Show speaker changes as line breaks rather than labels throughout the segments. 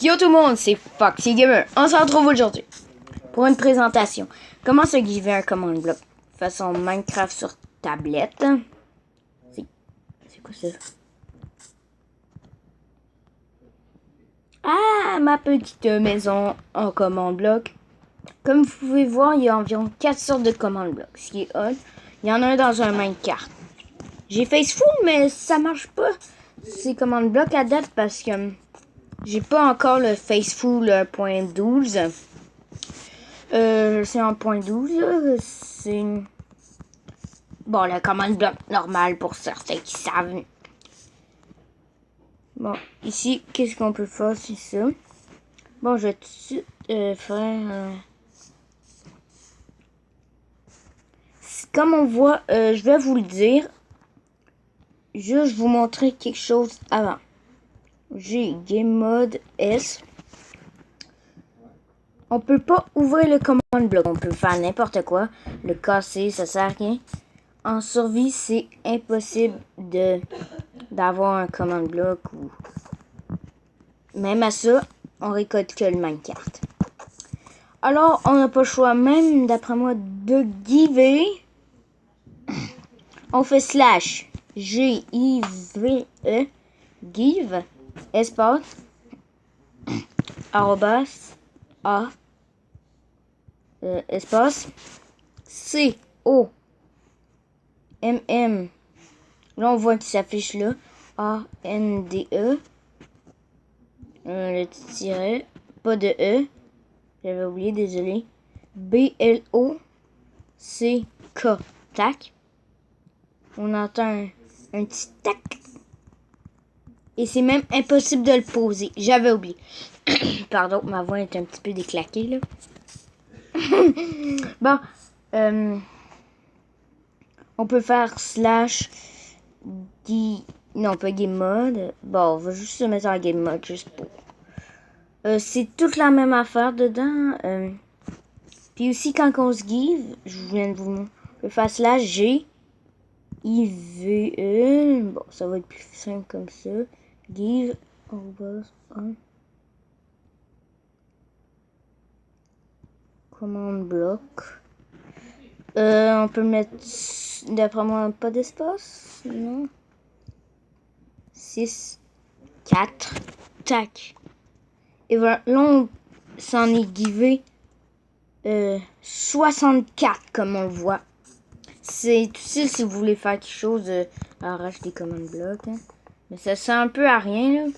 Yo tout le monde, c'est Foxy Gamer. On se retrouve aujourd'hui pour une présentation. Comment se giver un command block façon Minecraft sur tablette. C'est quoi ça? Ah, ma petite maison en command block. Comme vous pouvez voir, il y a environ 4 sortes de command block. Ce qui est hot, il y en a un dans un Minecraft. J'ai Faceful, mais ça marche pas. C'est command block à date parce que j'ai pas encore le Faceful 1.12. C'est en point 12. C'est bon, le command block normal pour certains qui savent. Bon, ici, qu'est-ce qu'on peut faire? C'est ça. Bon, je vais tout de suite faire... Comme on voit, je vais vous le dire. Juste vous montrer quelque chose avant. J'ai Game Mode S. On peut pas ouvrir le command block. On peut faire n'importe quoi. Le casser, ça sert à rien. En survie, c'est impossible d'avoir un command block ou même à ça, on récolte que le Minecraft. Alors, on n'a pas le choix, même d'après moi, de giver. On fait slash G-I-V-E give espace arrobas A espace C-O-M-M. Là, on voit qu'il s'affiche là. A-N-D-E. Le petit tiret. Pas de E. J'avais oublié, désolé. B-L-O-C-K. Tac. On entend un petit tac. Et c'est même impossible de le poser. J'avais oublié. Pardon, ma voix est un petit peu déclaquée, là. Bon. On peut faire slash non, pas game mode. Bon, on va juste se mettre en game mode, juste pour... c'est toute la même affaire dedans. Puis aussi, quand on se give, je viens de vous montrer, on peut faire slash G I-V E. Bon, ça va être plus simple comme ça. Give un command block. On peut mettre, d'après moi, pas d'espace. Non. 6, 4, tac. Et voilà, là, on s'en est givé 64, comme on le voit. C'est utile si vous voulez faire quelque chose, arrache des command blocks. Hein. Mais ça sert un peu à rien, là.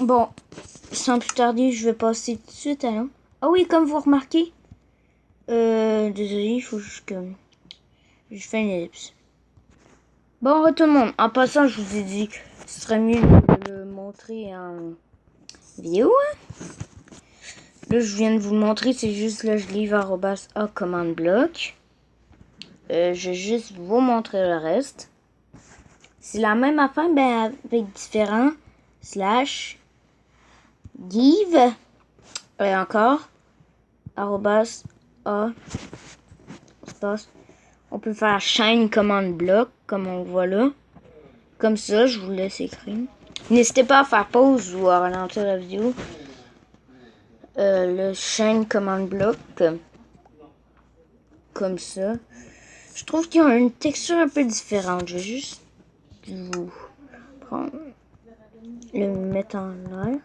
Bon, sans plus tarder, je vais passer tout de suite à là. Ah oui, comme vous remarquez, désolé, il faut juste que je fais une ellipse. Bon, tout le monde, en passant, je vous ai dit que ce serait mieux de le montrer en vidéo. Hein? Là, je viens de vous le montrer, c'est juste là, je livre arrobas A command block. Je vais juste vous montrer le reste. C'est la même affaire, ben avec différents slash give et encore arrobas A espace. On peut faire shine command block comme on voit là. Comme ça, je vous laisse écrire. N'hésitez pas à faire pause ou à ralentir la vidéo. Le shine command block comme ça. Je trouve qu'il y a une texture un peu différente. Je vais juste vous prendre le mettre en l'air.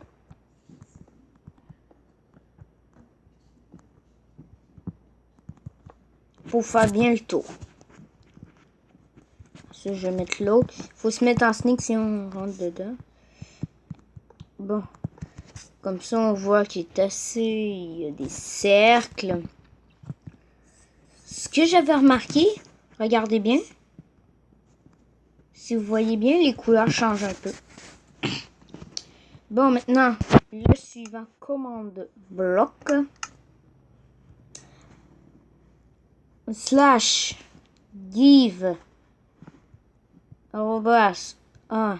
Faut faire bien le tour. Ça, je vais mettre l'autre. Faut se mettre en sneak si on rentre dedans. Bon. Comme ça, on voit qu'il est assez... Il y a des cercles. Ce que j'avais remarqué, regardez bien. Si vous voyez bien, les couleurs changent un peu. Bon, maintenant, le suivant, commande bloc. Slash give arrobas un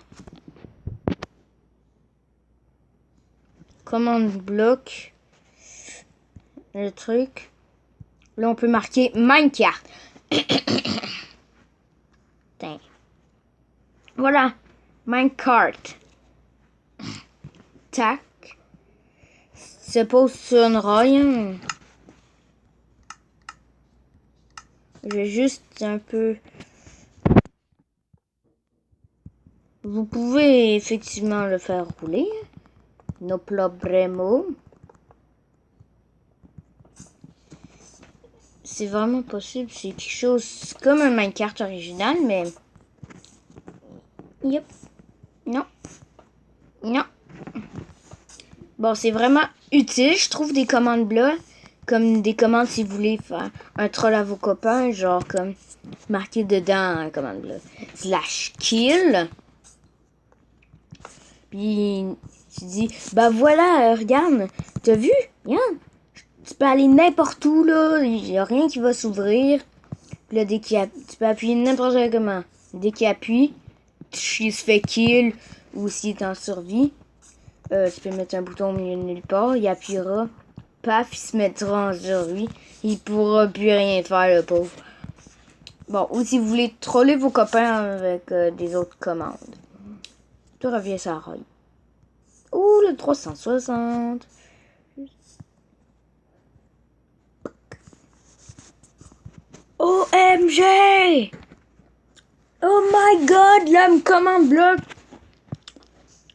commande bloc le truc là on peut marquer Minecraft. Voilà Minecraft. tac. Se pose sur une rail. Hein. Je vais juste un peu... Vous pouvez effectivement le faire rouler. No problemo. C'est vraiment possible. C'est quelque chose comme un Minecraft original, mais... Yep. Non. Non. Bon, c'est vraiment utile, je trouve, des commandes blocs. Comme des commandes si vous voulez faire un troll à vos copains. Genre comme marqué dedans un commande bloc. /kill. Puis tu dis, bah voilà, regarde, t'as vu? Regarde. Tu peux aller n'importe où, là. Il n'y a rien qui va s'ouvrir. Puis là, tu peux appuyer n'importe comment. Dès qu'il appuie, il se fait kill. Ou s'il est en survie. Tu peux mettre un bouton au milieu de nulle part. Il appuiera. Paf, il se mettra en survie. Il pourra plus rien faire, le pauvre. Bon, ou si vous voulez troller vos copains avec des autres commandes. Tu reviens sur la rail. Ouh, le 360. OMG! Oh my god, l'homme commande bloc.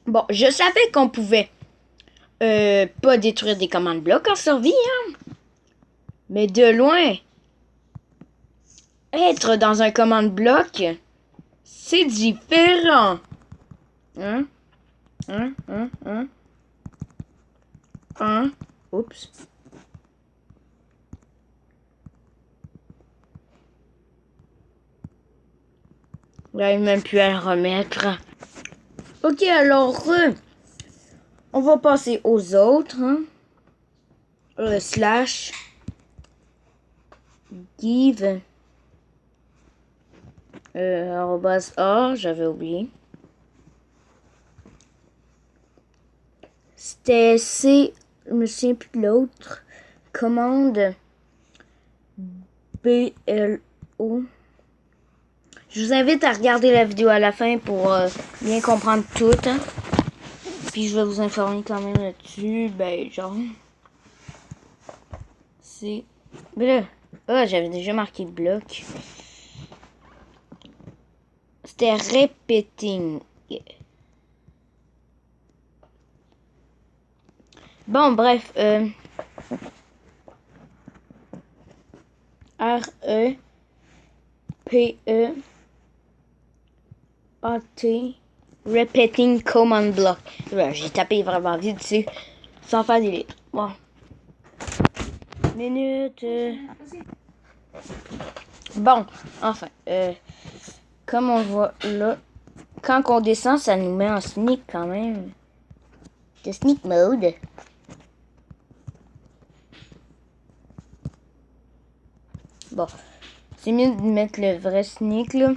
Bon, je savais qu'on pouvait pas détruire des commandes blocs en survie, hein. Mais de loin, être dans un commande bloc, c'est différent. Hein? Oups. J'arrive même plus à le remettre. Ok, alors, on va passer aux autres. Hein. Slash. Give. Arrobas A, j'avais oublié. C'était C, je me souviens plus de l'autre. Commande BLO. Je vous invite à regarder la vidéo à la fin pour bien comprendre tout. Hein. Puis je vais vous informer quand même là-dessus. Ben, genre. C'est. Ben là. J'avais déjà marqué bloc. C'était repeating. Yeah. Bon, bref. R-E-P-E-A-T Repeating Command Block. J'ai tapé vraiment vite dessus. Sans faire des lettres. Bon. Minute. Bon, enfin. Comme on voit là. Quand on descend, ça nous met en sneak quand même. De sneak mode. Bon, c'est mieux de mettre le vrai sneak là.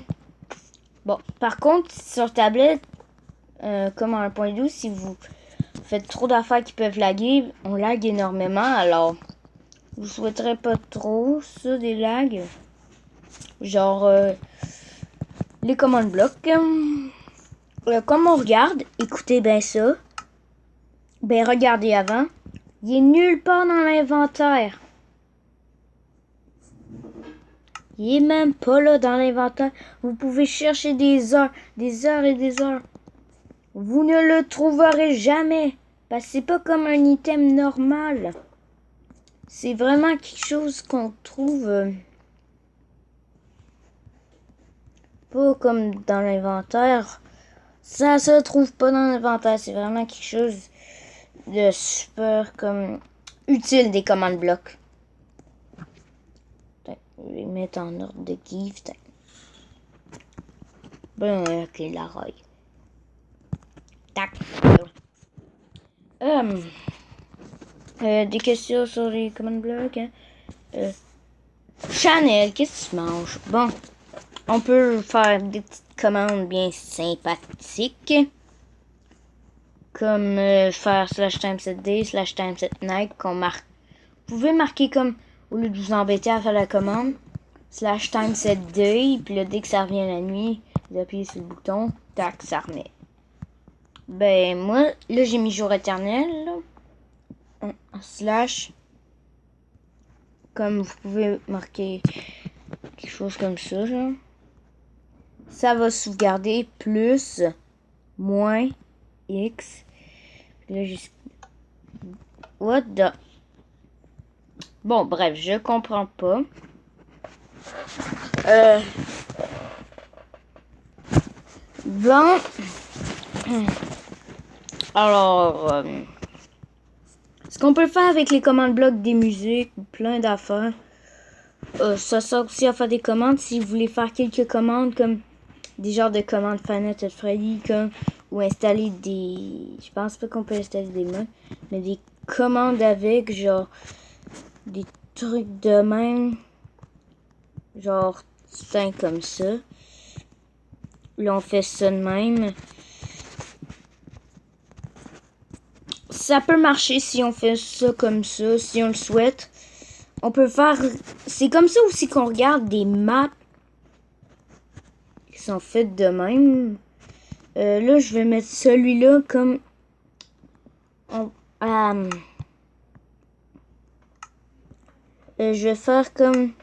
Bon, par contre, sur tablette, comme en 1.12, si vous faites trop d'affaires qui peuvent laguer, on lag énormément. Alors, je souhaiterais pas trop ça, des lags. Genre, les commandes blocs. Comme on regarde, écoutez bien ça. Ben, regardez avant. Il est nulle part dans l'inventaire. Il est même pas là dans l'inventaire. Vous pouvez chercher des heures et des heures. Vous ne le trouverez jamais. Parce que c'est pas comme un item normal. C'est vraiment quelque chose qu'on trouve pas comme dans l'inventaire. Ça se trouve pas dans l'inventaire. C'est vraiment quelque chose de super comme utile des commandes blocs. Je vais mettre en ordre de give. Bon, ok, la raille. Tac. Des questions sur les commandes blocs. Hein? Chanel, qu'est-ce que tu manges? Bon, on peut faire des petites commandes bien sympathiques. Comme faire /time7day, /time7night qu'on marque. Vous pouvez marquer comme, au lieu de vous embêter à faire la commande, /time7day, puis là, dès que ça revient la nuit, vous appuyez sur le bouton, tac, ça remet. Ben, moi, là, j'ai mis jour éternel. Slash. Comme vous pouvez marquer quelque chose comme ça, genre. Ça va sauvegarder plus, moins, X. Là, what the... Bon, bref, je comprends pas. Bon. Alors, ce qu'on peut faire avec les commandes blocs des musiques, plein d'affaires. Ça sert aussi à faire des commandes si vous voulez faire quelques commandes comme des genres de commandes Five Nights at Freddy comme ou installer des... Je pense pas qu'on peut installer des modes, mais des commandes avec genre des trucs de même. Genre, tiens comme ça. Là, on fait ça de même. Ça peut marcher si on fait ça comme ça, si on le souhaite. On peut faire... C'est comme ça aussi qu'on regarde des maps qui sont faites de même. Là, je vais mettre celui-là comme... je vais faire comme...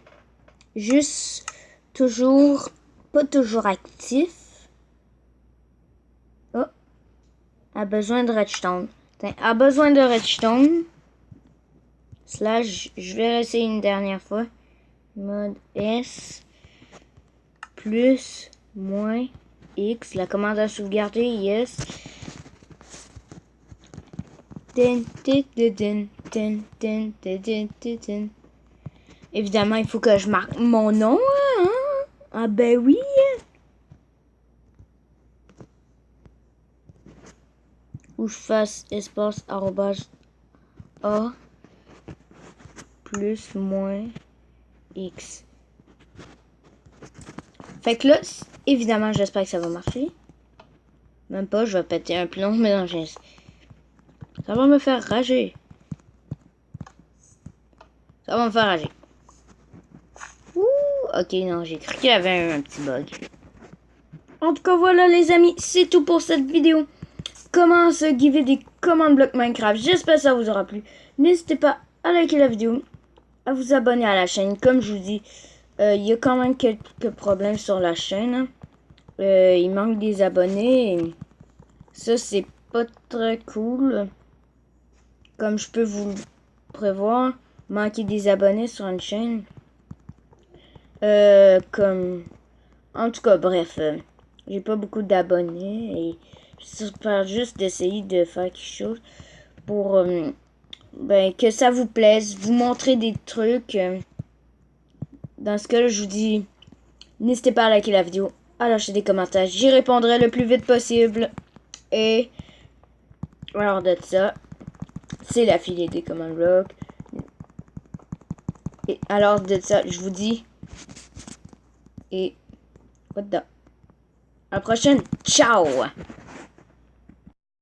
Juste toujours... Pas toujours actif. Oh. A besoin de redstone. A besoin de redstone. Slash, je vais essayer une dernière fois. Mode S. Plus, moins, X. La commande à sauvegarder, yes. Évidemment, il faut que je marque mon nom. Hein? Ah ben oui. Ou je fasse espace arrobase A plus moins X. Fait que là, évidemment, j'espère que ça va marcher. Même pas, je vais péter un plomb, mais non, ça va me faire rager. Ça va me faire rager. Ouh, ok, non, j'ai cru qu'il y avait un petit bug. En tout cas, voilà les amis, c'est tout pour cette vidéo. Comment se giver des commandes blocs Minecraft. J'espère que ça vous aura plu. N'hésitez pas à liker la vidéo, à vous abonner à la chaîne. Comme je vous dis, il y a quand même quelques problèmes sur la chaîne. Il manque des abonnés. Et ça, c'est pas très cool. Comme je peux vous le prévoir, manquer des abonnés sur une chaîne. Comme... En tout cas, bref. J'ai pas beaucoup d'abonnés. Et j'espère juste d'essayer de faire quelque chose pour... que ça vous plaise. Vous montrer des trucs. Dans ce cas-là, je vous dis... N'hésitez pas à liker la vidéo, à lâcher des commentaires. J'y répondrai le plus vite possible. Et... alors de ça... c'est l'affilée des command blocks. Et alors de ça, je vous dis... et... what the... à la prochaine. Ciao!